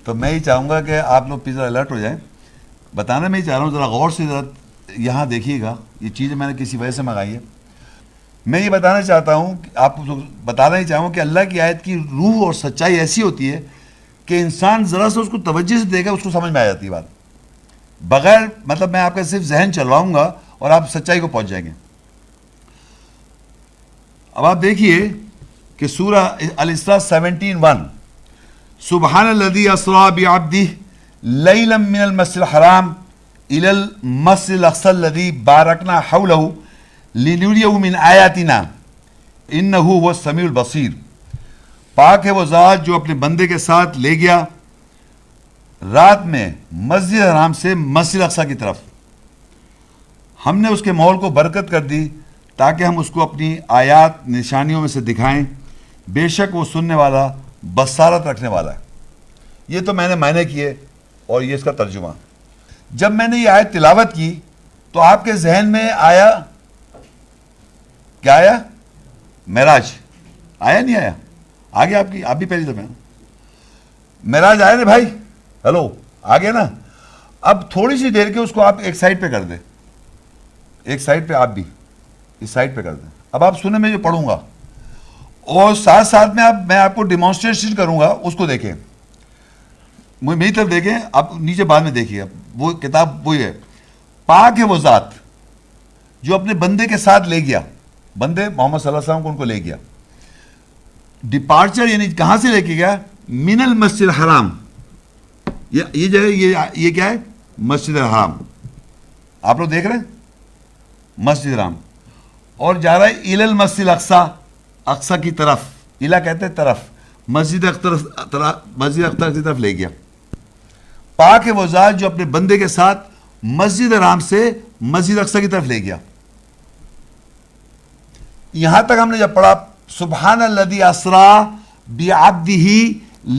تو میں یہ چاہوں گا کہ آپ لوگ پلیز الرٹ ہو جائیں. بتانا میں یہ چاہ رہا ہوں، ذرا غور سے ذرا یہاں دیکھیے گا. یہ چیزیں میں نے کسی وجہ سے منگائی ہے. میں یہ بتانا چاہتا ہوں، آپ بتانا ہی چاہوں کہ اللہ کی آیت کی روح اور سچائی ایسی ہوتی ہے کہ انسان ذرا سا اس کو توجہ سے دیکھا اس کو سمجھ میں آ جاتی ہے بات. بغیر مطلب میں آپ کا صرف ذہن چلواؤں گا اور آپ سچائی کو پہنچ جائیں گے. اب آپ دیکھیے کہ سورہ الاسراء 17:1 سبحان الذی اسری بعبدہ لیلا من المسجد الحرام الی المسجد الاقصی الذی بارکنا حولہ لنریہ من آیاتنا انہ هو السمیع البصیر. پاک ہے وہ ذات جو اپنے بندے کے ساتھ لے گیا رات میں مسجد حرام سے مسجد اقصی کی طرف. ہم نے اس کے ماحول کو برکت کر دی تاکہ ہم اس کو اپنی آیات نشانیوں میں سے دکھائیں. بے شک وہ سننے والا بصارت رکھنے والا ہے. یہ تو میں نے معنی کیے اور یہ اس کا ترجمہ. جب میں نے یہ آیت تلاوت کی تو آپ کے ذہن میں آیا کیا؟ آیا معراج. آیا نہیں آیا؟ آگے آپ بھی پہلی دفعہ معراج آیا نا بھائی؟ ہلو آ گیا نا؟ اب تھوڑی سی دیر کے اس کو آپ ایک سائڈ پہ کر دیں. ایک سائڈ پہ آپ بھی اس سائڈ پہ کر دیں. اب آپ سنیں میں جو پڑھوں گا اور ساتھ ساتھ میں آپ کو ڈیمانسٹریشن کروں گا. اس کو دیکھیں، میری طرف دیکھیں. آپ نیچے بعد میں دیکھیے. وہ کتاب وہی ہے. پاک ہے وہ ذات جو اپنے بندے کے ساتھ لے گیا. بندے محمد صلی اللہ علیہ وسلم کو ان کو لے گیا. ڈپارچر یعنی کہاں سے لے کے گیا؟ من المسجد الحرام. یہ جو ہے یہ کیا ہے؟ مسجد الحرام. آپ لوگ دیکھ رہے ہیں مسجد الحرام. اور جا رہا ہے الی المسجد الاقصی، اقصی کی طرف. الا کہتے ہیں طرف. مسجد اقصی کی طرف لے گیا. پاک ہے وہ ذات جو اپنے بندے کے ساتھ مسجد الحرام سے مسجد اقصی کی طرف لے گیا. یہاں تک ہم نے جب پڑھا سبحان الذی اسری بعبدہ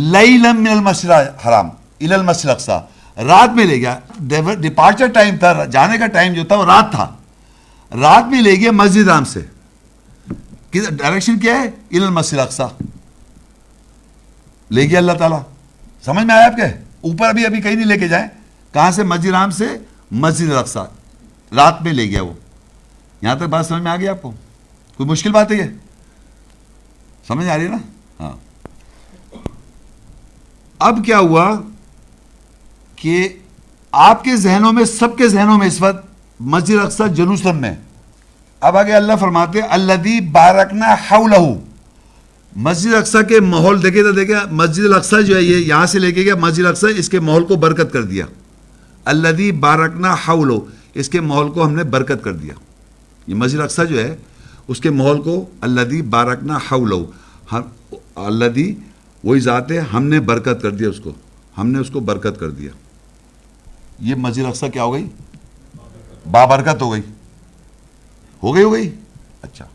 لیلا من المسجد الحرام الی المسجد الاقصی، رات میں لے گیا. ڈپارچر ٹائم تھا، جانے کا ٹائم جو تھا وہ رات تھا. رات میں لے گیا مسجد الحرام سے. ڈائریکشن کیا ہے؟ الی المسجد الاقصی لے گیا اللہ تعالیٰ. سمجھ میں آیا آپ کے؟ اوپر ابھی کہیں نہیں لے کے جائیں. کہاں سے؟ مسجد الحرام سے مسجد الاقصی. رات میں لے گیا وہ. یہاں تک بات سمجھ میں آ گئی آپ کو؟ کوئی مشکل بات ہے یہ؟ سمجھ آ رہی ہے نا؟ ہاں. اب کیا ہوا کہ آپ کے ذہنوں میں، سب کے ذہنوں میں اس وقت مسجد اقصی یروشلم میں. اب آگے اللہ فرماتے ہیں الذی بارکنا حولہ. مسجد اقصی کے ماحول دیکھے تو دیکھے مسجد الاقصی جو ہے یہ یہاں سے لے کے گیا مسجد اقصی، اس کے ماحول کو برکت کر دیا. الذی بارکنا حولہ، اس کے ماحول کو ہم نے برکت کر دیا. یہ مسجد اقصی جو ہے اس کے ماحول کو الذی بارکنا حولہ، الذی وہی ذات ہے، ہم نے برکت کر دیا اس کو. ہم نے اس کو برکت کر دیا. یہ مسجد اقصی کیا ہو گئی؟ بابرکت ہو گئی. ہو گئی. اچھا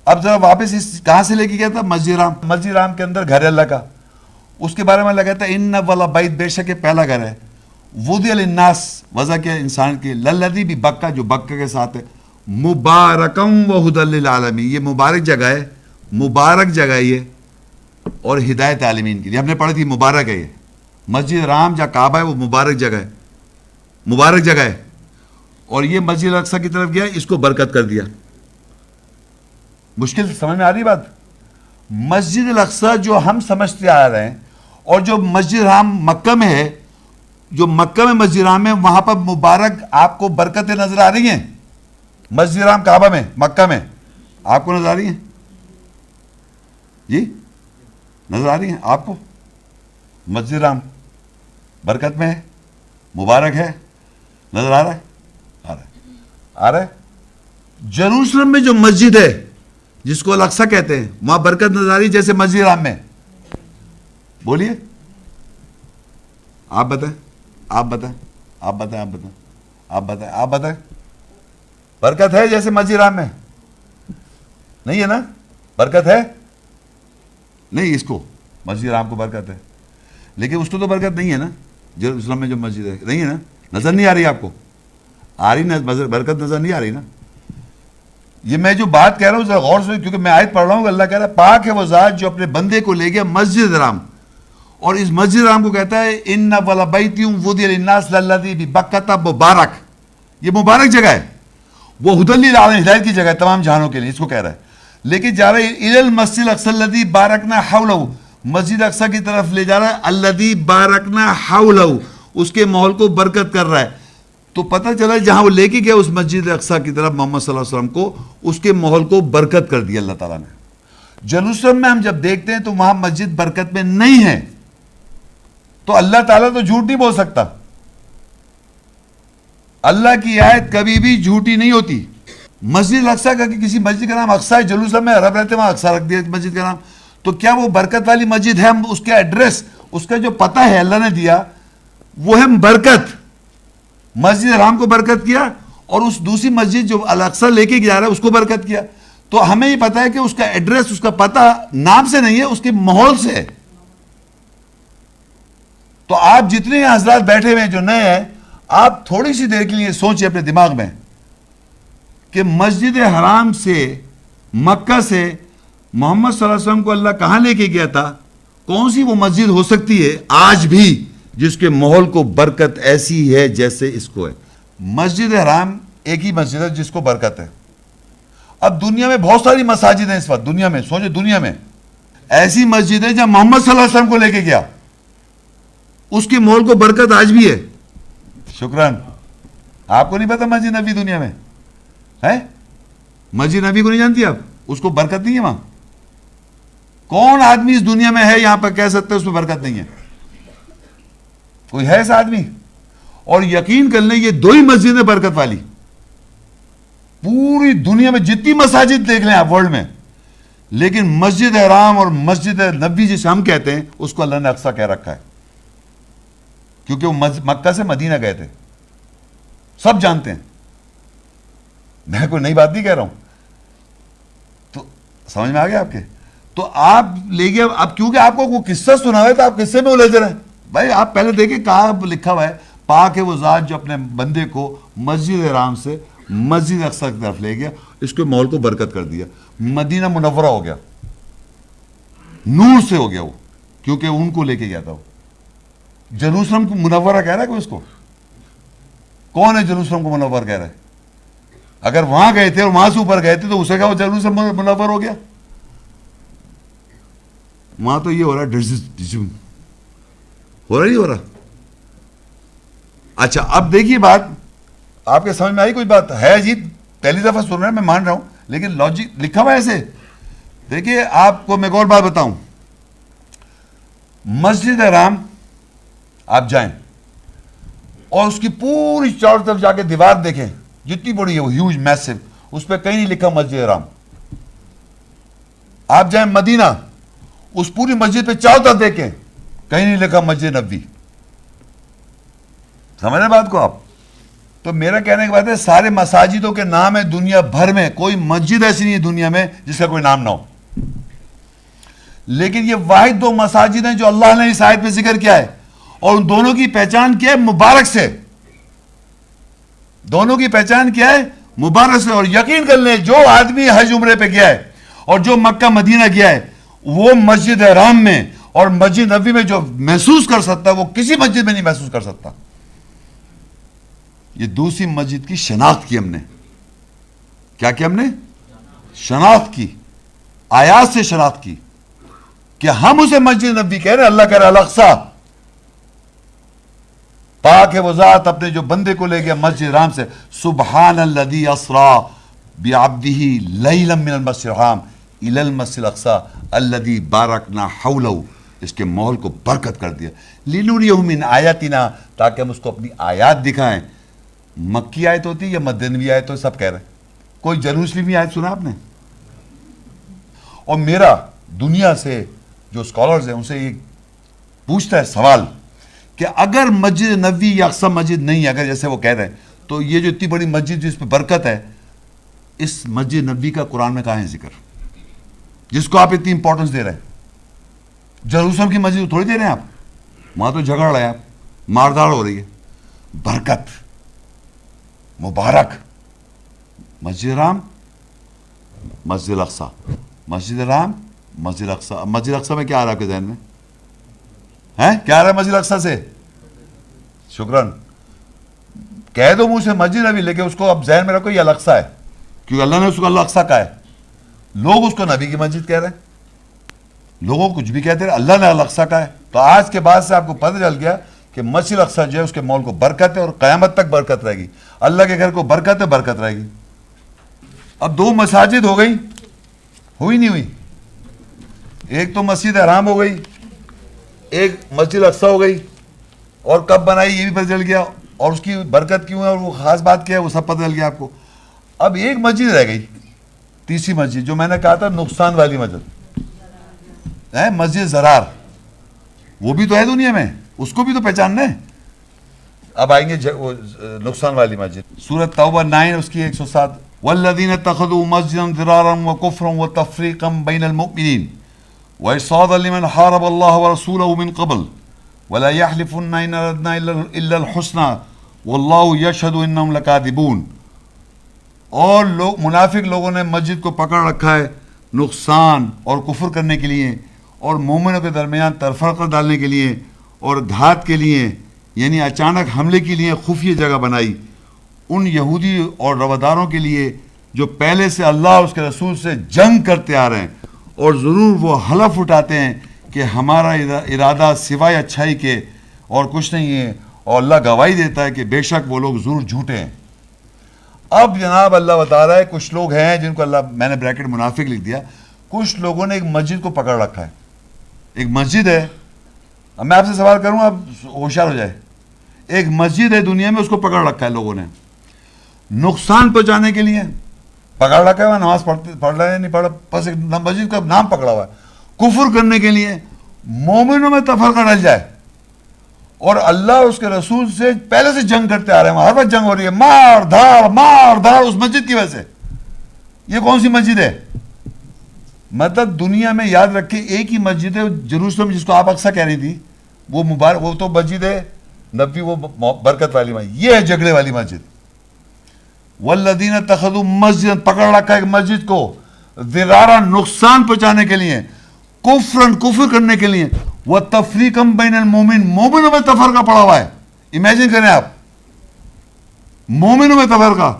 اب ذرا واپس کہاں سے لے کے گیا تھا؟ مسجد الحرام. مسجد الحرام کے اندر گھر ہے اللہ کا. اس کے بارے میں اللہ کہتا ہے ان والا بیت، بے شک پہلا گھر ہے. وضع للناس، وضع کیا انسان کے، للذی بھی بکہ، جو بکہ کے ساتھ ہے، مبارکم و ہدی للعالمین. یہ مبارک جگہ ہے، مبارک جگہ ہے یہ، اور ہدایت عالمین کے لیے. ہم نے پڑھی تھی مبارک ہے یہ. مسجد الحرام جہاں کعبہ ہے وہ مبارک جگہ ہے، مبارک جگہ ہے. اور یہ مسجد الاقصی کی طرف گیا، اس کو برکت کر دیا. مشکل سمجھ میں آ رہی بات؟ مسجد الاقصی جو ہم سمجھتے آ رہے ہیں اور جو مسجد الحرام مکہ میں ہے، جو مکہ میں مسجد الحرام ہے وہاں پر مبارک آپ کو برکتیں نظر آ رہی ہیں. مسجد الحرام کعبہ میں مکہ میں آپ کو نظر آ رہی ہیں؟ جی نظر آ رہی ہیں آپ کو؟ مسجد الحرام برکت میں ہے، مبارک ہے، نظر آ رہا ہے؟ آ رہا ہے. یروشلم میں جو مسجد ہے جس کو الاقصی کہتے ہیں وہاں برکت نظر آ رہی جیسے مسجد الحرام میں؟ بولیے آپ بتائیں. برکت ہے جیسے مسجد الحرام میں؟ نہیں ہے نا؟ برکت ہے نہیں؟ اس کو مسجد الحرام کو برکت ہے، لیکن اس کو تو برکت نہیں ہے نا. یروشلم میں جو مسجد ہے نہیں ہے نا؟ نظر نہیں آ رہی آپ کو؟ آ رہی نا برکت؟ نظر نہیں آ رہی نا؟ یہ میں جو بات کہہ رہا ہوں ذرا غور سے، کیونکہ میں آیت پڑھ رہا ہوں کہ اللہ کہہ رہا ہے پاک ہے وہ ذات جو اپنے بندے کو لے گیا مسجد الحرام. اور اس مسجد حرام کو کہتا ہے ان ولا بیتم وضع للناس للذی ببکۃ مبارک، یہ مبارک جگہ ہے، وہ ہدی للعالمین، ہدایت کی جگہ ہے تمام جہانوں کے لیے، اس کو کہہ رہا ہے. لیکن جا رہا ہے الی المسجد الاقصی الذی بارکنا حولہ، مسجد اقصی کی طرف لے جا رہا ہے، الذی بارکنا حولہ، اس کے ماحول کو برکت کر رہا ہے. تو پتہ چلا جہاں وہ لے کے گیا اس مسجد اقصی کی طرف محمد صلی اللہ علیہ وسلم کو، اس کے ماحول کو برکت کر دیا اللہ تعالیٰ نے. جروسلم میں ہم جب دیکھتے ہیں تو وہاں مسجد برکت میں نہیں ہے، تو اللہ تعالیٰ تو جھوٹ نہیں بول سکتا. اللہ کی آیت کبھی بھی جھوٹی نہیں ہوتی. مسجد اقصی کا کہ کسی مسجد کا نام اقصی ہے، جروسلم میں عرب رہتے ہیں وہاں اقصی رکھ دیا مسجد کا نام، تو کیا وہ برکت والی مسجد ہے؟ ہم اس کا ایڈریس، اس کا جو پتہ ہے اللہ نے دیا وہ ہے برکت. مسجد حرام کو برکت کیا اور اس دوسری مسجد جو الاقصی لے کے جا رہا ہے اس کو برکت کیا. تو ہمیں یہ پتا ہے کہ اس کا ایڈریس، اس کا پتہ نام سے نہیں ہے، اس کے ماحول سے ہے. تو آپ جتنے حضرات بیٹھے ہوئے ہیں جو نئے ہیں، آپ تھوڑی سی دیر کے لیے سوچیں اپنے دماغ میں کہ مسجد حرام سے، مکہ سے محمد صلی اللہ علیہ وسلم کو اللہ کہاں لے کے گیا تھا؟ کون سی وہ مسجد ہو سکتی ہے آج بھی جس کے ماحول کو برکت ایسی ہے جیسے اس کو ہے؟ مسجد حرام ایک ہی مسجد ہے جس کو برکت ہے. اب دنیا میں بہت ساری مساجد ہیں اس وقت، دنیا میں سوچے، دنیا میں ایسی مسجد ہے جہاں محمد صلی اللہ علیہ وسلم کو لے کے گیا، اس کے ماحول کو برکت آج بھی ہے. شکران. آپ کو نہیں پتا مسجد نبی دنیا میں ہے؟ مسجد نبی کو نہیں جانتی آپ؟ اس کو برکت نہیں ہے وہاں. کون آدمی اس دنیا میں ہے یہاں پر کہہ سکتے اس میں برکت نہیں ہے؟ کوئی ہے ایسا آدمی؟ اور یقین کر لیں یہ دو ہی مسجدیں برکت والی. پوری دنیا میں جتنی مساجد دیکھ لیں آپ ورلڈ میں، لیکن مسجد حرام اور مسجد نبی جسے ہم کہتے ہیں اس کو اللہ نے اقصی کہہ رکھا ہے، کیونکہ وہ مکہ سے مدینہ گئے تھے. سب جانتے ہیں، میں کوئی نئی بات نہیں کہہ رہا ہوں. تو سمجھ میں آ گیا آپ کے؟ تو آپ لے گئے. اب کیونکہ آپ کو وہ قصہ سنا ہوا ہے تو آپ قصے میں الجھ رہے ہیں. بھائی آپ پہلے دیکھیں کہاں لکھا ہوا ہے، پاک ہے وہ ذات جو اپنے بندے کو مسجد حرام سے مسجد اقصی کی طرف لے گیا، اس کے ماحول کو برکت کر دیا. مدینہ منورہ ہو گیا، نور سے ہو گیا وہ، کیونکہ ان کو لے کے گیا تھا وہ. جروسلم کو منورہ کہہ رہا ہے کوئی؟ اس کو کون ہے جروسلم کو منور کہہ رہا ہے؟ اگر وہاں گئے تھے اور وہاں سے اوپر گئے تھے تو اسے کہا وہ جروسلم منور ہو گیا. وہاں تو یہ ہو رہا ہے، ہو رہا نہیں ہو رہا. اچھا اب دیکھیے بات آپ کے سمجھ میں آئی؟ کوئی بات ہے عجیب، پہلی دفعہ سن رہے ہیں، میں مان رہا ہوں، لیکن لاجک لکھا ہوا ہے ایسے. دیکھیے آپ کو میں ایک اور بات بتاؤں. مسجد حرام آپ جائیں اور اس کی پوری چاروں طرف جا کے دیوار دیکھیں، جتنی بڑی ہے وہ ہیوج میسو، اس پہ کہیں نہیں لکھا مسجد حرام. آپ جائیں مدینہ، اس پوری مسجد پہ چاروں طرف دیکھیں، کہیں نہیں لکھا مسجد نبوی. سمجھ رہے بات کو آپ؟ تو میرا کہنے کی بات ہے سارے مساجدوں کے نام ہے دنیا بھر میں، کوئی مسجد ایسی نہیں ہے دنیا میں جس کا کوئی نام نہ ہو. لیکن یہ واحد دو مساجد ہیں جو اللہ نے اس آیت میں ذکر کیا ہے، اور ان دونوں کی پہچان کیا ہے؟ مبارک سے. دونوں کی پہچان کیا ہے؟ مبارک سے. اور یقین کر لیں جو آدمی حج عمرے پہ گیا ہے اور جو مکہ مدینہ گیا ہے، وہ مسجد حرام میں اور مسجد نبوی میں جو محسوس کر سکتا ہے وہ کسی مسجد میں نہیں محسوس کر سکتا. یہ دوسری مسجد کی شناخت کی ہم نے. کیا ہم نے شناخت کی، آیات سے شناخت کی کہ ہم اسے مسجد نبوی کہہ رہے ہیں. اللہ کہہ رہا ہے الاقصی، پاک ہے وہ ذات اپنے جو بندے کو لے گیا مسجد حرام سے. سبحان الذی اسری بعبدہ لیلا من المسجد الحرام الی المسجد الاقصی الذی بارکنا حولہ. اس کے ماحول کو برکت کر دیا. لنریہ من آیاتنا، تاکہ ہم اس کو اپنی آیات دکھائیں. مکی آیت ہوتی ہے یا مدنوی آیت ہوتی؟ سب کہہ رہے ہیں. کوئی جروسلمی آیت سنا آپ نے؟ اور میرا دنیا سے جو اسکالرز ہیں ان سے یہ پوچھتا ہے سوال کہ اگر مسجد نبوی یا اقصی مسجد نہیں ہے، اگر جیسے وہ کہہ رہے ہیں، تو یہ جو اتنی بڑی مسجد جس پہ برکت ہے، اس مسجد نبوی کا قرآن میں کہاں ہے ذکر جس کو آپ اتنی امپورٹنس دے رہے ہیں؟ جروسلم کی مسجد تھوڑی دے رہے ہیں آپ، وہاں تو جھگڑ رہے ہیں آپ، مارداڑ ہو رہی ہے. برکت، مبارک، مسجد حرام، مسجد اقصی، مسجد حرام، مسجد اقصی. مسجد اقصی میں کیا آ رہا ہے آپ کے ذہن میں؟ ہیں کیا آ رہا ہے مسجد اقصی سے؟ شکران. کہہ دو منہ سے مسجد نبی، لیکن اس کو اب ذہن میں رکھو یہ الاقصی ہے، کیونکہ اللہ نے اس کو اللہ اقصی کہا ہے. لوگ اس کو نبی کی مسجد کہہ رہے ہیں، لوگوں کچھ بھی کہتے ہیں، اللہ نے الاقصی کہا ہے. تو آج کے بعد سے آپ کو پتہ چل گیا کہ مسجد اقصی جو ہے اس کے مول کو برکت ہے اور قیامت تک برکت رہے گی. اللہ کے گھر کو برکت ہے، برکت رہے گی. اب 2 مساجد ہو گئی، ہوئی نہیں ہوئی؟ ایک تو مسجد حرام ہو گئی، ایک مسجد اقصی ہو گئی. اور کب بنائی یہ بھی پتہ چل گیا، اور اس کی برکت کیوں ہے اور وہ خاص بات کیا ہے وہ سب پتہ چل گیا آپ کو. اب ایک مسجد رہ گئی، تیسری مسجد، جو میں نے کہا تھا نقصان والی مسجد ہے، مسجد زرار. وہ بھی تو ہے دنیا میں، اس کو بھی تو پہچاننا ہے. اب آئیں گے نقصان والی مسجد. سورۃ توبہ 9 اس کی 107. والذین اتخذوا مسجدا ضرارا وکفرا وتفریقا بین المؤمنین وإرصادا لمن حارب اللہ ورسولہ من قبل ولا يحلفن ان اردنا الا الحسنى واللہ یشہد انہم لکاذبون. اور لوگ منافق لوگوں نے مسجد کو پکڑ رکھا ہے نقصان اور کفر کرنے کے لیے اور مومنوں کے درمیان تفرقہ ڈالنے کے لیے اور گھات کے لیے، یعنی اچانک حملے کے لیے خفیہ جگہ بنائی. ان یہودی اور رواداروں کے لیے جو پہلے سے اللہ اور اس کے رسول سے جنگ کرتے آ رہے ہیں، اور ضرور وہ حلف اٹھاتے ہیں کہ ہمارا ارادہ سوائے اچھائی کے اور کچھ نہیں ہے، اور اللہ گواہی دیتا ہے کہ بے شک وہ لوگ ضرور جھوٹے ہیں. اب جناب اللہ بتا رہا ہے کچھ لوگ ہیں جن کو اللہ، میں نے بریکٹ منافق لکھ دیا، کچھ لوگوں نے ایک مسجد کو پکڑ رکھا ہے. ایک مسجد ہے، اب میں آپ سے سوال کروں آپ ہوشیار ہو جائے. ایک مسجد ہے دنیا میں، اس کو پکڑ رکھا ہے لوگوں نے نقصان پہنچانے کے لیے. پکڑ رکھا ہے، وہ نماز پڑھ رہا ہے نہیں پڑھ، بس ایک مسجد کا نام پکڑا ہوا ہے. کفر کرنے کے لیے، مومنوں میں تفرقہ ڈل جائے، اور اللہ اس کے رسول سے پہلے سے جنگ کرتے آ رہے ہیں، ہر وقت جنگ ہو رہی ہے، مار دھاڑ اس مسجد کی وجہ سے. یہ کون سی مسجد ہے؟ مطلب دنیا میں یاد رکھیں ایک ہی مسجد ہے جروسلم، جس کو آپ اقصی کہہ رہی تھی، وہ مبارک، وہ تو مسجد ہے نبی، وہ برکت والی مسجد. یہ ہے جھگڑے والی مسجد. والذین اتخذوا مسجد، پکڑ رکھا ہے ایک مسجد کو، ضرارا نقصان پہنچانے کے لیے، کفرن کفر کرنے کے لیے، وتفریقا بین المومن، مومنوں میں تفرقہ پڑا ہوا ہے. امیجن کریں آپ، مومنوں میں تفرقہ.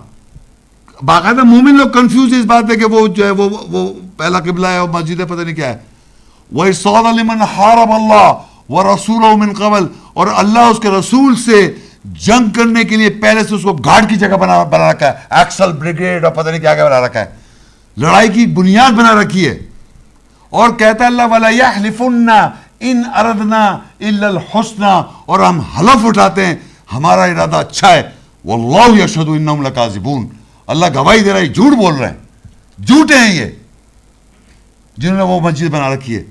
باقاعدہ مومن لوگ کنفیوز اس بات ہے کہ وہ جو ہے وہ پہلا قبلہ ہے اور مسجد ہے پتہ نہیں کیا ہے. وَإِرْصَادًا لِمَنْ حَارَبَ اللَّهَ وَرَسُولَهُ مِنْ قَبْلُ، اور اللہ اس کے رسول سے جنگ کرنے کے لیے پہلے سے اس کو گارڈ کی جگہ بنا رکھا ہے، ایکسل بریگیڈ اور پتہ نہیں کیا بنا رکھا ہے، لڑائی کی بنیاد بنا رکھی ہے. اور کہتا ہے اللہ وَلَا يَحْلِفُنَّ إِنْ أَرَدْنَا إِلَّا الْحُسْنَى، اور ہم حلف اٹھاتے ہیں ہمارا ارادہ اچھا ہے، وَاللَّهُ يَشْهَدُ إِنَّهُمْ لَكَاذِبُونَ، اللہ گواہی دے رہا ہے جھوٹ بول رہے ہیں، جھوٹے ہیں یہ جنہوں نے وہ مسجد بنا رکھی ہے.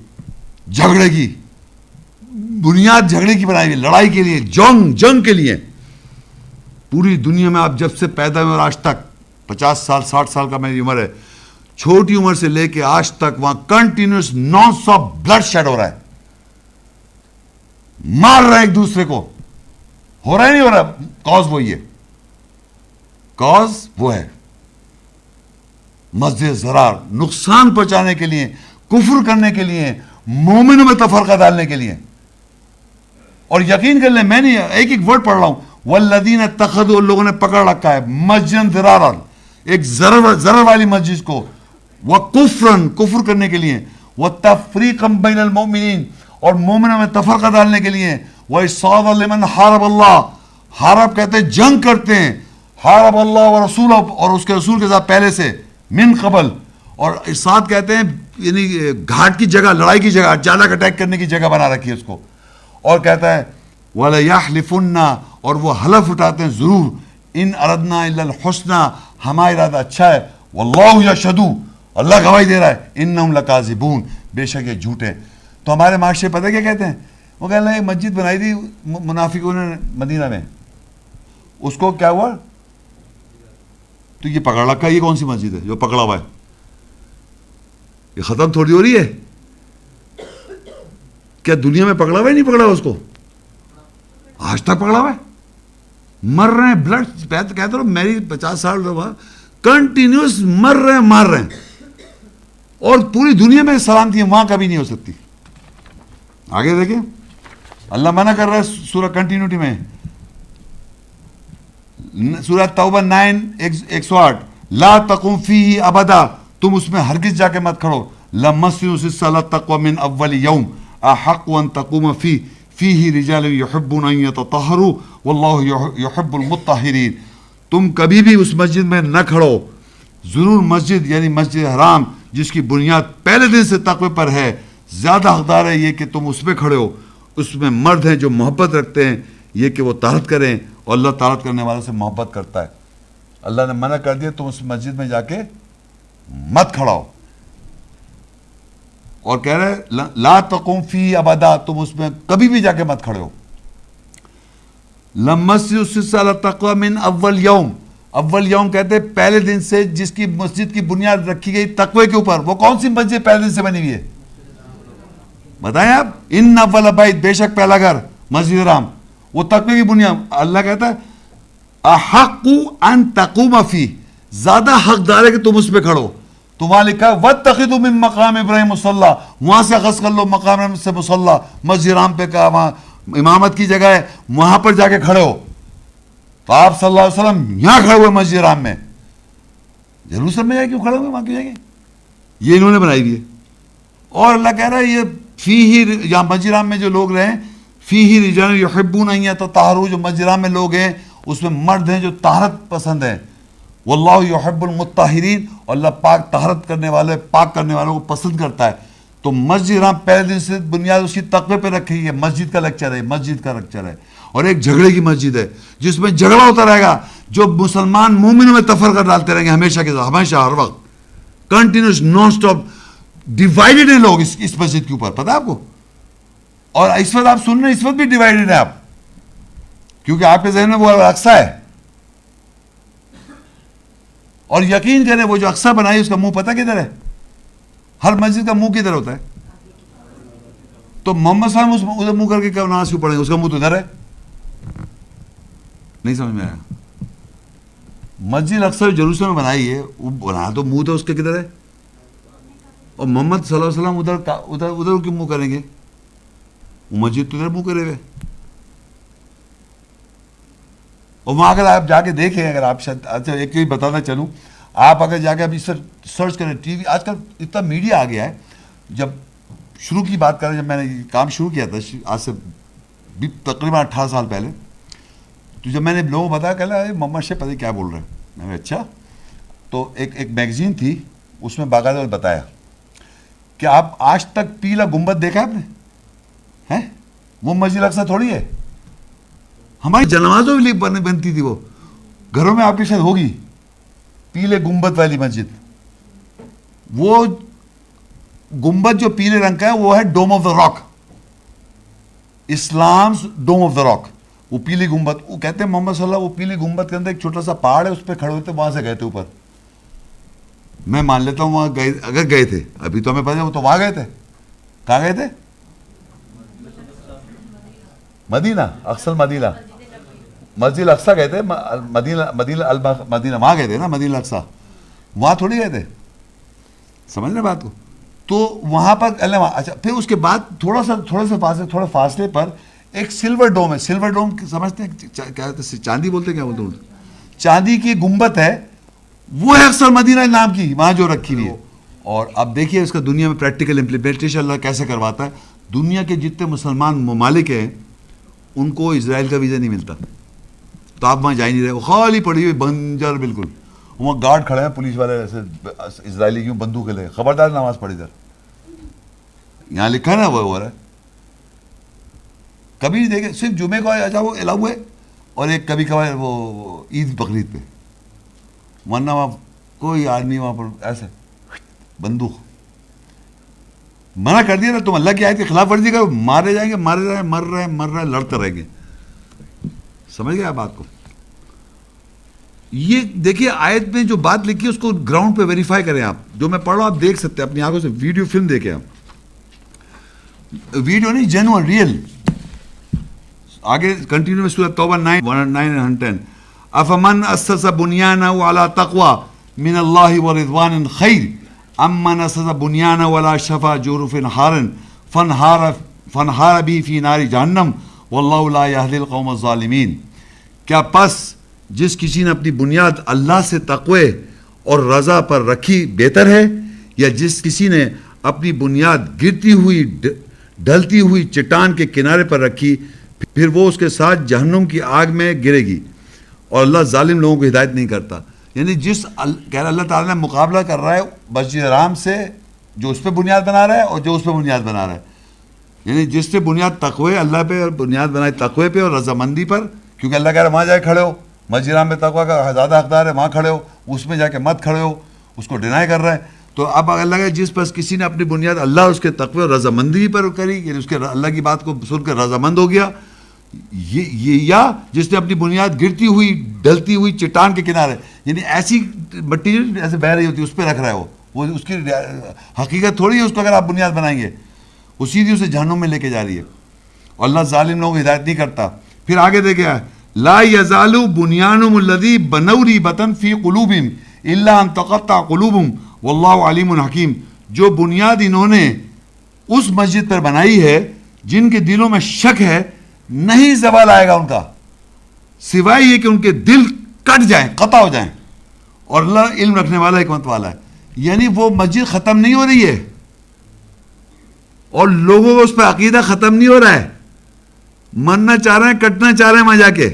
جھگڑے کی بنیاد، جھگڑے کی بنائی ہوئی، لڑائی کے لیے، جنگ کے لیے. پوری دنیا میں آپ جب سے پیدا ہوئے اور آج تک 50 سال 60 سال کا میری عمر ہے، چھوٹی عمر سے لے کے آج تک وہاں continuous nonstop bloodshed ہو رہا ہے، مار رہے ہیں ایک دوسرے کو. ہو رہا ہے نہیں ہو رہا؟ کاز وہی ہے، کاز وہ ہے مسجد زرار، نقصان پہنچانے کے لیے، کفر کرنے کے لیے، مومنوں میں تفرقہ ڈالنے کے لیے. اور یقین کر لیں میں نہیں ایک ایک ورڈ پڑھ رہا ہوں. والذین اتخذوا، لوگوں نے پکڑ رکھا ہے مسجد ضرارا، ایک ضرر والی مسجد کو، وکفرن کفر کرنے کے لیے، وتفریقا بین المؤمنین، اور مومنوں میں تفرقہ ڈالنے کے لیے، وإرصادا لمن حارب اللہ، حارب کہتے ہیں جنگ کرتے ہیں، حارب اللہ ورسولہ، اور اس کے رسول کے ساتھ پہلے سے، من قبل، اور ارصاد کہتے ہیں یعنی گھاٹ کی جگہ، لڑائی کی جگہ، اچانک اٹیک کرنے کی جگہ بنا رکھی ہے اس کو. اور کہتا ہے وَلَا يَحْلِفُنَّ، اور وہ حلف اٹھاتے ہیں ضرور، ان اردنا الا الحسنى، ہمارا ارادہ اچھا ہے، واللہ یشہد، اللہ گواہی دے رہا ہے، انہم لکاذبون، بے شک یہ جھوٹے. تو ہمارے معاشرے پتہ کیا کہتے ہیں؟ وہ کہتے ہیں ایک مسجد بنائی تھی منافقوں نے مدینہ میں، اس کو کیا ہوا؟ تو یہ پکڑ رکھا ہے. یہ کون سی مسجد ہے جو پکڑا ہوا ہے؟ یہ ختم تھوڑی ہو رہی ہے. کیا دنیا میں پکڑا ہوا ہے؟ نہیں پکڑا ہوا اس کو، آج تک پکڑا ہوا ہے. مر رہے ہیں، بلڈ کہتے رہو، میری 50 سال رہا، کنٹینیوس مر رہے ہیں، مار رہے ہیں. اور پوری دنیا میں سلامتی وہاں کبھی نہیں ہو سکتی. آگے دیکھیں اللہ منع کر رہا ہے سورہ کنٹینیوٹی میں، سورہ توبہ 9:108 لا تقم فیہ ابدا، تم اس میں ہرگز جا کے مت کھڑو. لمسجد اسس علی التقوی من اول یوم احق ان تقوم فیہ رجال یحبون ان یتطہروا واللہ یحب المطہرین. تم کبھی بھی اس مسجد میں نہ کھڑو، ضرور مسجد یعنی مسجد حرام جس کی بنیاد پہلے دن سے تقوی پر ہے، زیادہ حقدار ہے یہ کہ تم اس میں کھڑے ہو. اس میں مرد ہیں جو محبت رکھتے ہیں یہ کہ وہ طہارت کریں، اور اللہ طہارت کرنے والوں سے محبت کرتا ہے. اللہ نے منع کر دیا تم اس مسجد میں جا کے مت کھڑاؤ، اور کہہ رہے لا تقم فی ابدا، تم اس میں کبھی بھی جا کے مت کھڑے ہو. لمسجد اسس علی التقوی من اول یوم، اول یوم کہتے ہیں پہلے دن سے جس کی مسجد کی بنیاد رکھی گئی تقوی کے اوپر. وہ کون سی مسجد پہلے دن سے بنی ہوئی ہے بتائیں آپ؟ ان اول بیت، بے شک پہلا گھر مسجد حرام، وہ تقوی کی بنیاد. اللہ کہتا ہے احق ان تقوم فی، زیادہ حقدار ہے کہ تم اس پہ کھڑو. تو وہاں لکھا ہے واتخذوا من مقام ابراہیم مصلی، وہاں سے اخذ کر لو مقام ابراہیم سے مصلی. مسجد حرام پہ کہا وہاں امامت کی جگہ ہے، وہاں پر جا کے کھڑے ہو. تو آپ صلی اللہ علیہ وسلم یہاں کھڑے ہوئے مسجد حرام میں، یروشلم میں جا کے کیوں کھڑے ہوئے؟ وہاں کیوں جائیں گے؟ یہ انہوں نے بنائی ہوئی ہے. اور اللہ کہہ رہا ہے یہ فی ہی، یہاں مسجد حرام میں جو لوگ رہیں، فی ہی رجال یحبون ان یتطہروا، جو مسجد حرام میں لوگ ہیں اس میں مرد ہیں جو طہارت پسند ہیں. واللہ یحب المطہرین، اور اللہ پاک طہارت کرنے والے، پاک کرنے والوں کو پسند کرتا ہے. تو مسجد حرام پہلے دن سے بنیاد اس کی تقوی پہ رکھی ہے. مسجد کا لیکچر ہے، مسجد کا لیکچر ہے. اور ایک جھگڑے کی مسجد ہے جس میں جھگڑا ہوتا رہے گا، جو مسلمان مومنوں میں تفرقہ ڈالتے رہیں گے ہمیشہ کے ساتھ، ہمیشہ ہر وقت کنٹینیوس نان سٹاپ. ڈیوائیڈڈ ہیں لوگ اس مسجد کے اوپر، پتہ ہے آپ کو؟ اور اس وقت آپ سن رہے ہیں، اس وقت بھی ڈیوائیڈڈ ہیں آپ، کیونکہ آپ کے ذہن میں وہ اقصی ہے. اور یقین کریں وہ جو اقصی بنائی اس کا منہ پتہ کدھر ہے؟ ہر مسجد کا منہ کدھر ہوتا ہے؟ تو محمد صلی اللہ علیہ وسلم ادھر منہ کر کے کیا نماز کیوں پڑھیں گے؟ اس کا منہ تو ادھر ہے. نہیں سمجھ میں آیا؟ مسجد اقصی یروشلم میں بنائی ہے، وہ بنا تو منہ تو اس کے کدھر ہے؟ اور محمد صلی اللہ علیہ وسلم ادھر کیوں منہ کریں گے؟ وہ مسجد تو ادھر منہ کرے ہوئے. اور وہاں اگر آپ جا کے دیکھیں، اگر آپ شاید اچھا ایک چیز بتانا چلوں، آپ اگر جا کے ابھی سرچ کریں ٹی وی، آج کل اتنا میڈیا آ گیا ہے. جب شروع کی بات کریں، جب میں نے یہ کام شروع کیا تھا آج سے تقریباً 18 سال پہلے، تو جب میں نے لوگوں کو بتایا کہ محمد شیخ پتہ کیا بول رہے ہیں، میں نے اچھا. تو ایک میگزین تھی، اس میں باقاعدہ بتایا کہ آپ آج تک پیلا گنبد دیکھا ہے آپ نے؟ ہیں وہ مسجد اقصی تھوڑی ہے. ہماری جنازوں بھی بنتی تھی، وہ گھروں میں آپ کی شاید ہوگی پیلے گنبد والی مسجد. وہ گنبد جو پیلے رنگ کا ہے وہ ہے ڈوم آف دا راک، اسلام's ڈوم آف دا راک. وہ پیلی گنبد، وہ کہتے ہیں محمد صلی اللہ، وہ پیلی گنبد کے اندر ایک چھوٹا سا پہاڑ ہے، اس پہ کھڑے ہوتے، وہاں سے گئے تھے اوپر. میں مان لیتا ہوں وہاں گئے، اگر گئے تھے، ابھی تو ہمیں پتہ ہے وہ تو وہاں گئے تھے. کہاں گئے تھے؟ مدینہ، اقصی مدینہ، مسجد اقصی گئے تھے، مدینہ وہاں گئے تھے نا، مدینہ اقصی وہاں تھوڑی گئے تھے. سمجھ رہے بات کو؟ تو وہاں پر اللہ. اچھا پھر اس کے بعد تھوڑے فاصلے پر ایک سلور ڈوم ہے. سلور ڈوم سمجھتے ہیں کیا کہتے ہیں؟ چاندی بولتے ہیں، کیا بولتے ہیں؟ چاندی کی گنبد ہے، وہ ہے اکثر مدینہ نام کی، وہاں جو رکھی ہوئی ہے. اور اب دیکھیے اس کا دنیا میں پریکٹیکل امپلیمنٹیشن اللہ کیسے کرواتا ہے. دنیا کے جتنے مسلمان ممالک ہیں ان کو اسرائیل کا ویزا نہیں ملتا، تو آپ وہاں جا ہی نہیں رہے. وہ خالی پڑی ہوئی بنجر بالکل، وہاں گارڈ کھڑے ہیں پولیس والے ایسے اسرائیلی کیوں بندوق لے، خبردار نماز پڑھی ادھر. یہاں لکھا ہے نا وہ ہو رہا ہے. کبھی دیکھیں صرف جمعے کو اچھا وہ الاؤ ہے، اور ایک کبھی کبھار وہ عید بقرعید پہ، ورنہ وہاں کوئی آدمی وہاں پر ایسے بندوق. منع کر دیا نا، تم اللہ کی آیت کی خلاف ورزی کرو، مارے جائیں گے، مر رہے لڑتے رہیں گے. سمجھ گئے آپ بات کو؟ یہ دیکھیے آیت میں جو بات لکھی ہے اس کو گراؤنڈ پہ ویریفائی کریں. آپ جو میں پڑھ رہا ہوں آپ دیکھ سکتے ہیں اپنی آنکھوں سے، ویڈیو فلم دیکھیں آپ، ویڈیو نہیں، جینوئن ریئل. آگے کنٹینیو میں سورۃ توبہ 9:10 افمن اسس بنیانہ علی تقوی من اللہ ورضوان خیر امن اسس بنیانہ علی شفا جرف ہار فانہار فنہار بھی فی نار جہنم واللہ لا یہدی القوم الظالمین. کیا پس جس کسی نے اپنی بنیاد اللہ سے تقوی اور رضا پر رکھی بہتر ہے، یا جس کسی نے اپنی بنیاد گرتی ہوئی ڈھلتی ہوئی چٹان کے کنارے پر رکھی، پھر وہ اس کے ساتھ جہنم کی آگ میں گرے گی، اور اللہ ظالم لوگوں کو ہدایت نہیں کرتا. یعنی کہہ رہا اللہ تعالیٰ نے مقابلہ کر رہا ہے مسجد حرام سے جو اس پہ بنیاد بنا رہا ہے اور جو اس پہ بنیاد بنا رہا ہے. یعنی جس نے بنیاد تقوی اللہ پہ اور بنیاد بنائی تقوی پہ اور رضامندی پر، کیونکہ اللہ کہہ رہا ہے وہاں جا کے کھڑے ہو، مسجد حرام میں تقوی کا زیادہ حقدار ہے، وہاں کھڑے ہو، اس میں جا کے مت کھڑے ہو، اس کو ڈینائی کر رہا ہے. تو اب اللہ کہ جس پر کسی نے اپنی بنیاد اللہ اور اس کے تقوی اور رضامندی پر کری، یعنی اس کے اللہ کی بات کو سن کر رضامند ہو گیا، یا جس نے اپنی بنیاد گرتی ہوئی ڈھلتی ہوئی چٹان کے کنارے، یعنی ایسی مٹی ایسے بہ رہی ہوتی ہے اس پہ رکھ رہا ہے، وہ اس کی حقیقت تھوڑی ہے اس کو اگر آپ بنیاد بنائیں گے، وہ سیدھی اسے جہنم میں لے کے جا رہی ہے. اور اللہ ظالم لوگوں کو ہدایت نہیں کرتا. پھر آگے دیکھیں لا یزال بنیانہم الذی بنوا ریبۃ فی قلوبہم الا ان تقطع قلوبہم واللہ علیم حکیم. جو بنیاد انہوں نے اس مسجد پر بنائی ہے جن کے دلوں میں شک ہے، نہیں زوال آئے گا ان کا، سوائے یہ کہ ان کے دل کٹ جائیں، قطع ہو جائیں. اور اللہ علم رکھنے والا حکمت والا ہے. یعنی وہ مسجد ختم نہیں ہو رہی ہے اور لوگوں کو اس پہ عقیدہ ختم نہیں ہو رہا ہے، مرنا چاہ رہے ہیں، کٹنا چاہ رہے ہیں وہاں جا کے.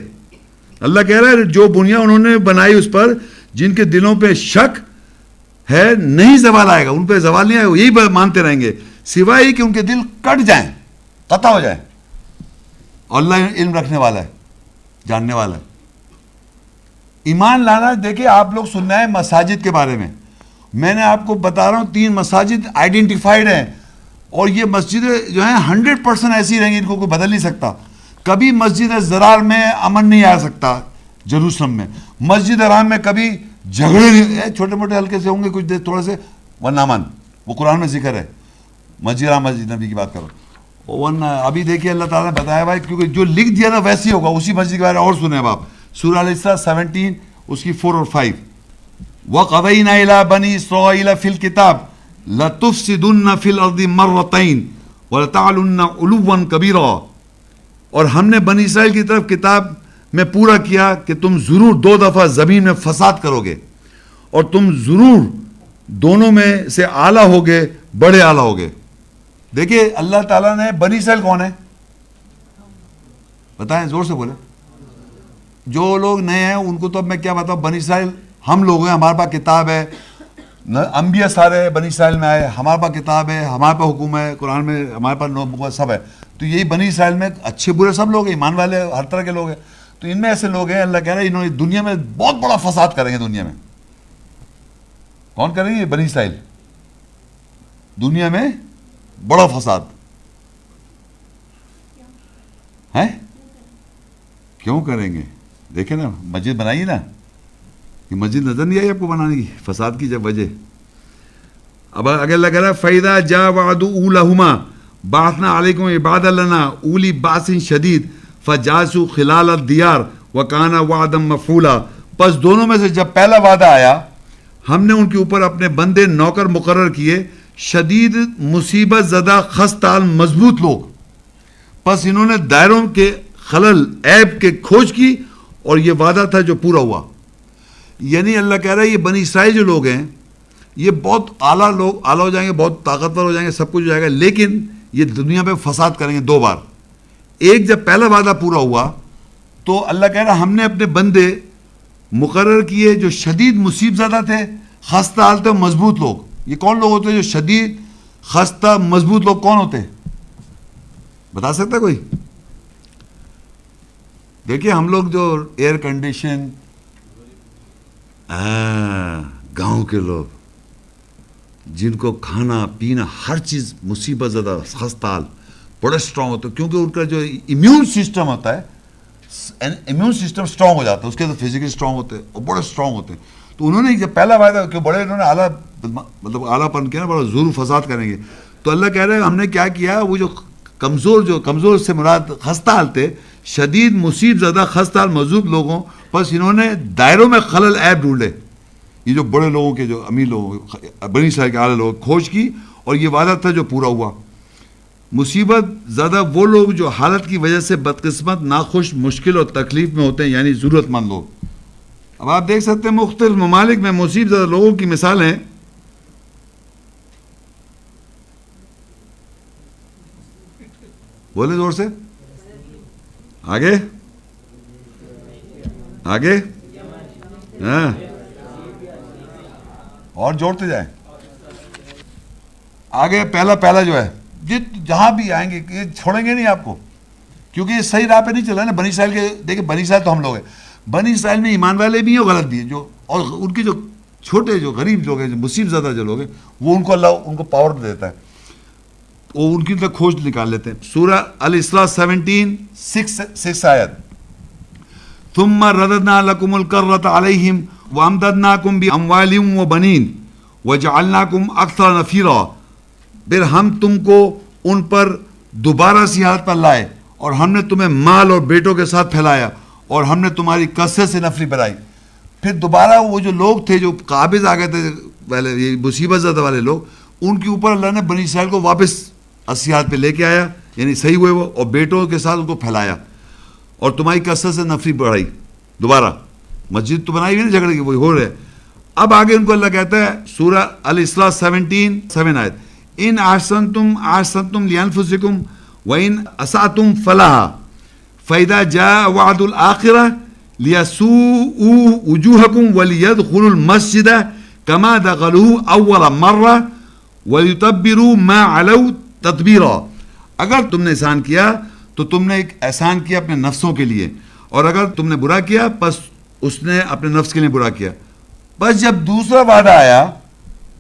اللہ کہہ رہا ہے جو بنیاد انہوں نے بنائی اس پر جن کے دلوں پہ شک ہے، نہیں زوال آئے گا، ان پہ زوال نہیں آئے گا، یہی مانتے رہیں گے سوائے کہ ان کے دل کٹ جائیں، قطع ہو جائیں. اور اللہ علم رکھنے والا ہے، جاننے والا ہے. ایمان لانا. دیکھیں آپ لوگ سننا ہے مساجد کے بارے میں نے آپ کو بتا رہا ہوں 3 مساجد آئیڈینٹیفائڈ ہیں، اور یہ مسجدیں جو ہیں 100% ایسی رہیں گی، ان کو کوئی بدل نہیں سکتا. کبھی مسجد زرار میں امن نہیں آ سکتا، جروسلم میں. مسجد حرام میں کبھی جھگڑے نہیں، چھوٹے موٹے ہلکے سے ہوں گے کچھ دیر تھوڑے سے، ورنہ امن، وہ قرآن میں ذکر ہے. مسجد حرام مسجد نبی کی بات کرو، ورنہ ابھی دیکھیے اللہ تعالیٰ نے بتایا بھائی، کیونکہ جو لکھ دیا نا ویسے ہی ہوگا. اسی مسجد کے بارے میں اور سنیں اب آپ سورہ الاسراء 17 اس کی 4 اور 5. وَقَضَيْنَا إِلَىٰ بَنِي إِسْرَائِيلَ فِي الْكِتَابِ لَتُفْسِدُنَّ فِي الْأَرْضِ مَرَّتَيْنِ وَلَتَعْلُنَّ عُلُوًّا كَبِيرًا. اور ہم نے بنی اسرائیل کی طرف کتاب میں پورا کیا کہ تم ضرور 2 دفعہ زمین میں فساد کرو گے، اور تم ضرور دونوں میں سے اعلیٰ ہوگے، بڑے اعلیٰ ہوگے. دیکھیے اللہ تعالیٰ نے بنی اسرائیل کون ہے بتائیں، زور سے بولے. جو لوگ نئے ہیں ان کو تو اب میں کیا بتاؤں، بنی اسرائیل ہم لوگ ہیں، ہمارے پاس کتاب ہے، انبیاء سارے بنی اسرائیل میں آئے، ہمارے پاس کتاب ہے، ہمارے پاس حکم ہے، قرآن میں ہمارے پاس سب ہے. تو یہی بنی اسرائیل میں اچھے برے سب لوگ ہیں، ایمان والے ہر طرح کے لوگ ہیں. تو ان میں ایسے لوگ ہیں اللہ کہہ رہا ہے انہوں نے دنیا میں بہت بڑا فساد کریں گے. دنیا میں کون کریں گے؟ بنی اسرائیل. دنیا میں بڑا فساد ہے. کیوں کریں گے؟ دیکھیں نا مسجد بنائی نا، یہ مسجد نظر نہیں آئی آپ کو بنانے کی، فساد کی جب وجہ. اب اگر اللہ کہہ رہا ہے فَإِذَا جَاءَ وَعْدُ أُولَاهُمَا بَعَثْنَا عَلَيْكُمْ عِبَادًا لَنَا أُولِي بَأْسٍ شَدِيدٍ فَجَاسُوا خِلَالَ الدِّيَارِ وَكَانَ وَعْدًا مَفْعُولًا. پس دونوں میں سے جب پہلا وعدہ آیا، ہم نے ان کے اوپر اپنے بندے نوکر مقرر کیے، شدید مصیبت زدہ خستال مضبوط لوگ. پس انہوں نے دائروں کے خلل عیب کے کھوج کی، اور یہ وعدہ تھا جو پورا ہوا. یعنی اللہ کہہ رہا ہے یہ بنی اسرائیل جو لوگ ہیں یہ بہت اعلیٰ لوگ، اعلیٰ ہو جائیں گے، بہت طاقتور ہو جائیں گے، سب کچھ ہو جائے گا، لیکن یہ دنیا پہ فساد کریں گے 2 بار. ایک جب پہلا وعدہ پورا ہوا تو اللہ کہہ رہا ہم نے اپنے بندے مقرر کیے جو شدید مصیبت زدہ تھے، خستہ حال تھے، مضبوط لوگ. یہ کون لوگ ہوتے ہیں جو شدید خستہ مضبوط لوگ کون ہوتے ہیں؟ بتا سکتا کوئی؟ دیکھیے ہم لوگ جو ایئر کنڈیشن، گاؤں کے لوگ جن کو کھانا پینا ہر چیز مصیبت زدہ خستہ حال، بڑے اسٹرانگ ہوتے ہیں، کیونکہ ان کا جو امیون سسٹم ہوتا ہے، امیون سسٹم اسٹرانگ ہو جاتا ہے، اس کے تو فزیکلی اسٹرانگ ہوتے ہیں اور بڑے اسٹرانگ ہوتے ہیں. تو انہوں نے جب پہلا وعدہ کہ بڑے انہوں نے اعلیٰ مطلب اعلیٰ پن کیا نا، بڑا ظلم فساد کریں گے. تو اللہ کہہ رہے ہیں ہم نے کیا کیا، وہ جو کمزور سے مراد خستہ حال تھے، شدید مصیبت زدہ خستہ حال مضبوط لوگوں، بس انہوں نے دائروں میں خلل عیب ڈھونڈے. یہ جو بڑے لوگوں کے، جو امیر لوگ، بنی اسرائیل کے اعلیٰ لوگ کھوج کی، اور یہ وعدہ تھا جو پورا ہوا. مصیبت زیادہ وہ لوگ جو حالت کی وجہ سے بدقسمت، ناخوش، مشکل اور تکلیف میں ہوتے ہیں، یعنی ضرورت مند لوگ. اب آپ دیکھ سکتے ہیں مختلف ممالک میں مصیبت زدہ لوگوں کی مثالیں. بولے زور سے، آگے آگے، ہاں اور جوڑتے جائیں آگے. پہلا جو ہے جہاں بھی آئیں گے یہ چھوڑیں گے نہیں آپ کو، کیونکہ یہ صحیح راہ پہ نہیں چل رہا ہے نا. بنی اسرائیل کے دیکھیں، بنی اسرائیل تو ہم لوگ ہیں. بنی اسرائیل میں ایمان والے بھی ہیں اور غلط بھی ہیں، جو اور ان کے جو چھوٹے جو غریب لوگ ہیں، جو مصیبت زدہ جو لوگ ہیں، وہ ان کو اللہ ان کو پاور دیتا ہے، وہ ان کی طرف کھوج نکال لیتے ہیں. سورہ الاسراء 17:6 آیت. ثم رددنا لكم الكرة عليهم وامددناكم باموال وبنين وجعلناكم اكثر نفيرا. پھر ہم تم کو ان پر دوبارہ سی حالت پر لائے اور ہم نے تمہیں مال اور بیٹوں کے ساتھ پھیلایا اور ہم نے تمہاری کثرت سے نفری بڑھائی. پھر دوبارہ وہ جو لوگ تھے جو قابض آ گئے تھے پہلے یہ مصیبت زدہ والے لوگ، ان کے اوپر اللہ نے بنی اسرائیل کو واپس اصلی حالت پہ لے کے آیا، یعنی صحیح ہوئے وہ، اور بیٹوں کے ساتھ ان کو پھیلایا اور تمہاری کثرت سے نفری بڑھائی. دوبارہ مسجد تو بنائی ہوئی نا جھگڑے کی، وہی ہو رہے. اب آگے ان کو اللہ کہتا ہے سورہ الاسراء 17:7 آیت. ان احسنتم احسنتم لانفسکم وان اسأتم فلہا فاذا جاء وعد الآخرہ لیسوءوا وجوہکم ولیدخلوا المسجد کما دخلوہ اول مرہ ولیتبروا ما علوا تتبیرا. اگر تم نے احسان کیا تو تم نے ایک احسان کیا اپنے نفسوں کے لیے، اور اگر تم نے برا کیا پس اس نے اپنے نفس کے لیے برا کیا. بس جب دوسرا وعدہ آیا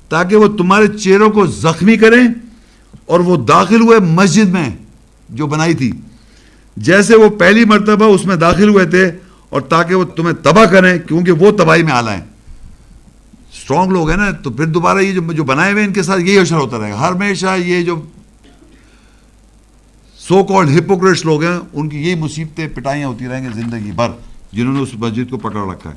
تاکہ وہ تمہارے چہروں کو زخمی کریں اور وہ داخل ہوئے مسجد میں جو بنائی تھی جیسے وہ پہلی مرتبہ اس میں داخل ہوئے تھے، اور تاکہ وہ تمہیں تباہ کریں کیونکہ وہ تباہی میں آلہ ہیں. اسٹرانگ لوگ ہیں نا، تو پھر دوبارہ یہ جو بنائے ہوئے ان کے ساتھ یہی اشر ہوتا رہے گا ہمیشہ. یہ جو سو کالڈ ہپوکریٹس لوگ ہیں ان کی یہی مصیبتیں پٹائیاں ہوتی رہیں گی زندگی بھر، جنہوں نے اس مسجد کو پکڑ رکھا ہے.